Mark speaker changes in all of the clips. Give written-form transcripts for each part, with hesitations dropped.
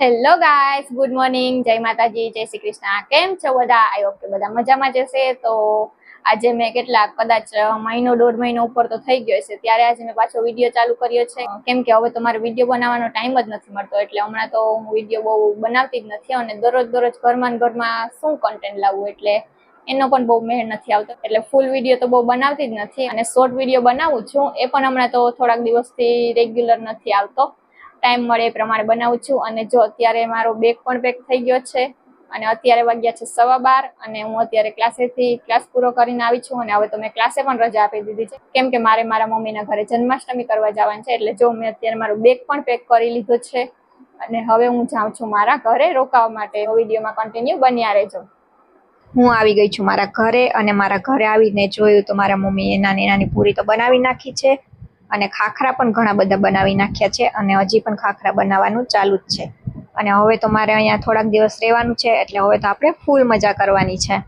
Speaker 1: Hello guys, good morning, જય માતાજી, જય શ્રી કૃષ્ણ। કેમ છો બધા? આઈ હોપ કે બધા મજામાં જ હશે। તો આજે મેં કદાચ મહિનો દોઢ મહિનો ઉપર તો થઈ ગયો છે, ત્યારે આજે મેં પાછો વિડીયો ચાલુ કર્યો છે, કેમ કે હવે તો મારે વિડીયો બનાવવાનો ટાઈમ જ નથી મળતો। એટલે હમણાં તો હું વિડીયો બહુ બનાવતી જ નથી અને દરરોજ ઘરમાં શું કન્ટેન્ટ લાવવું, એટલે એનો પણ બહુ મેળ નથી આવતો। એટલે ફૂલ વિડીયો તો બહુ બનાવતી જ નથી અને શોર્ટ વિડીયો બનાવું છું, એ પણ હમણાં તો થોડાક દિવસથી રેગ્યુલર નથી આવતો। ટાઈમ મળે એ પ્રમાણે બનાવું છું। અને જો અત્યારે મારો બેગ પણ પેક થઈ ગયો છે અને અત્યારે વાગ્યા છે 12:15 અને હું અત્યારે ક્લાસ પૂરો કરીને આવી છું અને હવે તો મેં ક્લાસે પણ રજા આપી દીધી છે, કેમ કે મારે મારા મમ્મીના ઘરે જન્માષ્ટમી કરવા જવાનું છે। એટલે જો મેં અત્યારે મારું બેગ પણ પેક કરી લીધો છે અને હવે હું જાઉં છું મારા ઘરે રોકાવા માટે। વિડીયોમાં કન્ટિન્યુ બન્યા રહેજો। હું આવી ગઈ છું મારા ઘરે અને મારા ઘરે આવીને જોયું તો મારા મમ્મીએ નાની પૂરી તો બનાવી નાખી છે અને ખાખરા પણ ઘણા બધા બનાવી નાખ્યા છે અને હજી પણ ખાખરા બનાવવાનું ચાલુ જ છે। અને હવે તો મારે અહીંયા થોડાક દિવસ રહેવાનું છે, એટલે હવે તો આપણે ફૂલ મજા કરવાની છે।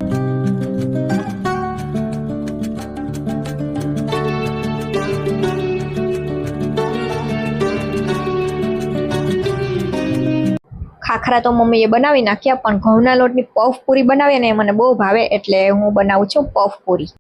Speaker 1: ખાખરા તો મમ્મીએ બનાવી નાખ્યા, પણ ઘઉંના લોટની પફ પૂરી બનાવીએ ને એ મને બહુ ભાવે, એટલે હું બનાવું છું પફ પૂરી।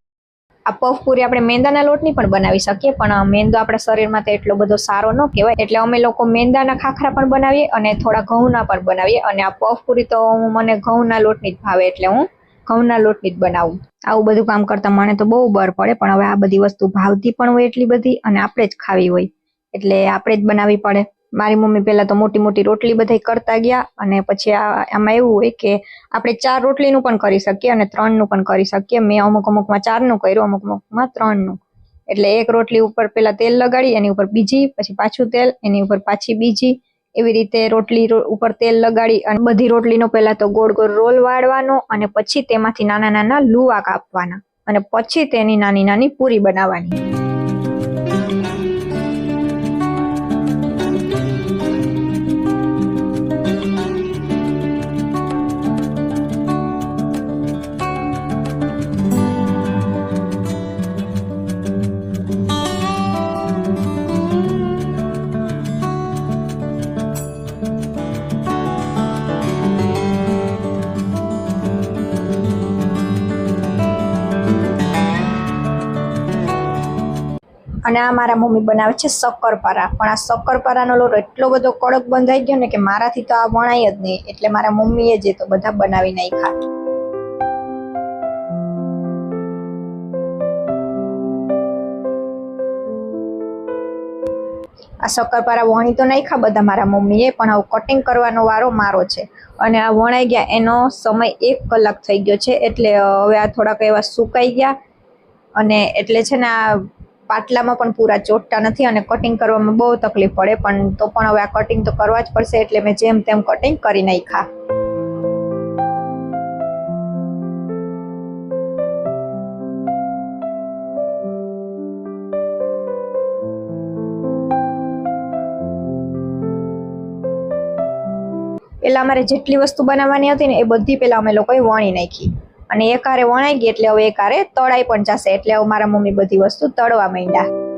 Speaker 1: આ પફ પૂરી આપણે મેંદાના લોટની પણ બનાવી શકીએ, પણ મેંદો આપણા શરીરમાં તો એટલો બધો સારો ન કહેવાય, એટલે અમે લોકો મેંદાના ખાખરા પણ બનાવીએ અને થોડા ઘઉંના પણ બનાવીએ। અને આ પફ પૂરી તો મને ઘઉંના લોટની જ ભાવે, એટલે હું ઘઉંના લોટની જ બનાવું। આવું બધું કામ કરતા મને તો બહુ બર પડે, પણ હવે આ બધી વસ્તુ ભાવતી પણ હોય એટલી બધી અને આપણે જ ખાવી હોય, એટલે આપણે જ બનાવવી પડે। મારી મમ્મી પહેલા તો મોટી રોટલી બધી કરતા ગયા અને પછી આમાં એવું હોય કે આપણે 4 રોટલીનું પણ કરી શકીએ અને 3નું પણ કરી શકીએ। મેં અમુકમાં 4નું કર્યું, અમુકમાં 3નું। એટલે એક રોટલી ઉપર પેલા તેલ લગાડી, એની ઉપર બીજી, પછી પાછું તેલ, એની ઉપર પાછી બીજી, એવી રીતે રોટલી ઉપર તેલ લગાડી અને બધી રોટલીનો પહેલા તો ગોળ રોલ વાળવાનો અને પછી તેમાંથી નાના લુવા કાપવાના અને પછી તેની નાની પૂરી બનાવવાની। અને આ મારા મમ્મી બનાવે છે શક્કરપારા, પણ આ શક્કરપારાનો લોટ એટલો બધો કડક બંધાઈ ગયો ને કે મારાથી તો આ વણાય જ નહીં, એટલે મારા મમ્મીએ જે તો બધા બનાવી નાખ્યા। આ શક્કરપારા વણી તો નાખ્યા બધા મારા મમ્મીએ, પણ હવે કટિંગ કરવાનો વારો મારો છે અને આ વણાઈ ગયા એનો સમય 1 કલાક થઈ ગયો છે, એટલે હવે આ થોડાક એવા સુકાઈ ગયા અને એટલે છે ને આ પાટલામાં પણ પૂરા ચોટતા નથી અને કટિંગ કરવામાં બહુ તકલીફ પડે, પણ તો પણ હવે આ કટિંગ તો કરવા જ પડશે, એટલે મેં જેમ તેમ કટિંગ કરી નાખ્યા। પેલા અમારે જેટલી વસ્તુ બનાવવાની હતી ને એ બધી પેલા અમે લોકોએ વણી નાખી અને એક હારે વણાઈ ગઈ, એટલે હવે એક હારે તળાઈ પણ જશે, એટલે હવે મારા મમ્મી બધી વસ્તુ તળવા માંડ્યા।